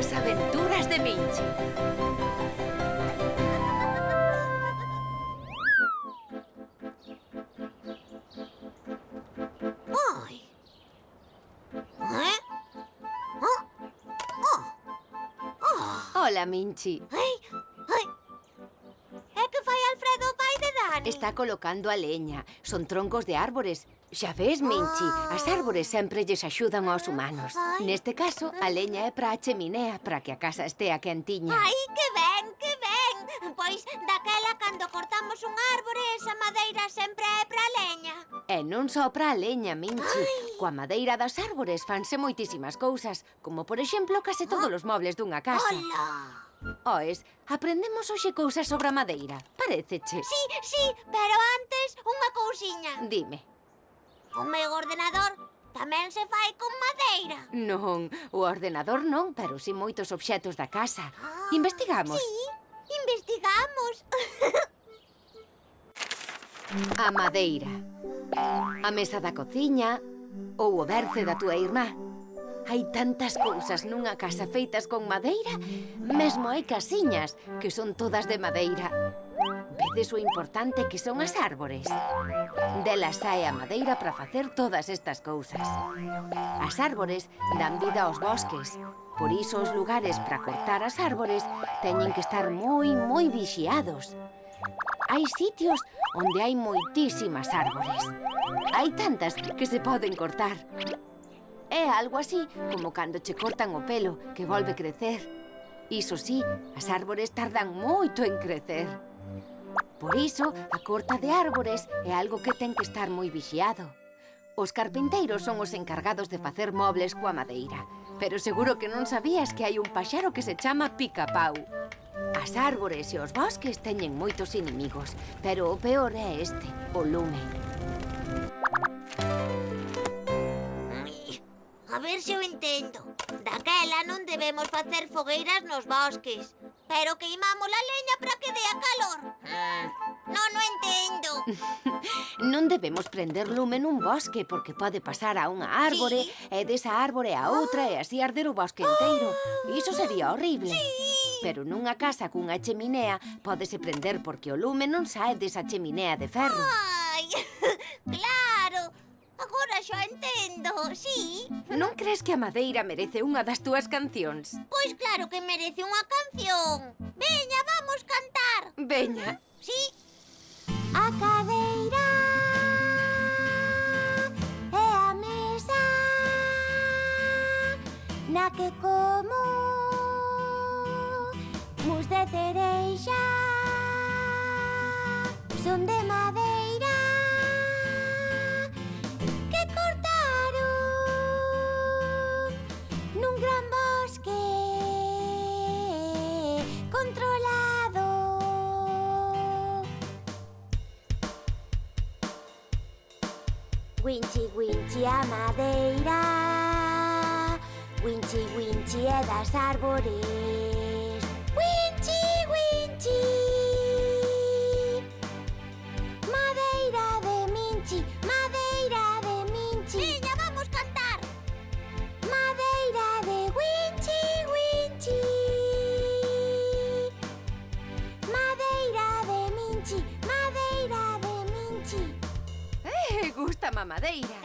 As aventuras de Minchi. Ai. Hola, Minchi. Ai. É que fai Alfredo, o pai de Dani? Está colocando a leña. Son troncos de árbores. Xa ves, Minchi, as árbores sempre lles axudan aos humanos. Ai. Neste caso, a leña é para a cheminea, para que a casa estea quentiña. Ai, que ben, que ben. Pois, daquela, cando cortamos un árbore, esa madeira sempre é para a leña. E non só para a leña, Minchi. Coa madeira das árbores fanse moitísimas cousas, como, por exemplo, case todos os mobles dunha casa. Ola! Oes, aprendemos hoxe cousas sobre a madeira. Paréceche? Sí, pero antes, unha cousiña. Dime. O meu ordenador tamén se fai con madeira. Non, o ordenador non, pero si moitos obxetos da casa. Investigamos. Sí, investigamos. A madeira. A mesa da cociña ou o berce da túa irmá. Hai tantas cousas nunha casa feitas con madeira, mesmo hai casiñas que son todas de madeira. Vedes o importante que son as árbores? Delas sae a madeira para facer todas estas cousas. As árbores dan vida aos bosques. Por iso os lugares para cortar as árbores teñen que estar moi vixiados. Hai sitios onde hai moitísimas árbores. Hai tantas que se poden cortar. É algo así como cando che cortan o pelo, que volve crecer. Iso sí, as árbores tardan moito en crecer. Por iso, a corta de árbores é algo que ten que estar moi vixiado. Os carpinteiros son os encargados de facer mobles coa madeira. Pero seguro que non sabías que hai un paxaro que se chama pica-pau. As árbores e os bosques teñen moitos inimigos, pero o peor é este, o lume. A ver se o entendo. Daquela non debemos facer fogueiras nos bosques, pero queimamos a leña para que dea calor. Non o entendo. Non debemos prender lume nun bosque porque pode pasar a unha árbore e desa árbore a outra e así arder o bosque inteiro. Iso sería horrible. Pero nunha casa cunha cheminea pódese prender porque o lume non sae desa cheminea de ferro. Ai, claro. Agora xa entendo, sí. Non crees que a madeira merece unha das túas cancións? Pois claro que merece unha canción. Veña, vamos cantar. Veña. Sí. A cadeira e a mesa na que como mus de cereixa son de madeira que cortaron nun gran bosque controlado. Winchi, winchi a madeira, winchi, winchi é das árbores. Winchi, winchi, madeira de Minchi, madeira de Minchi. Veña, vamos cantar. Madeira de Winchi, winchi, madeira de Minchi, madeira de Minchi. Gusta a madeira.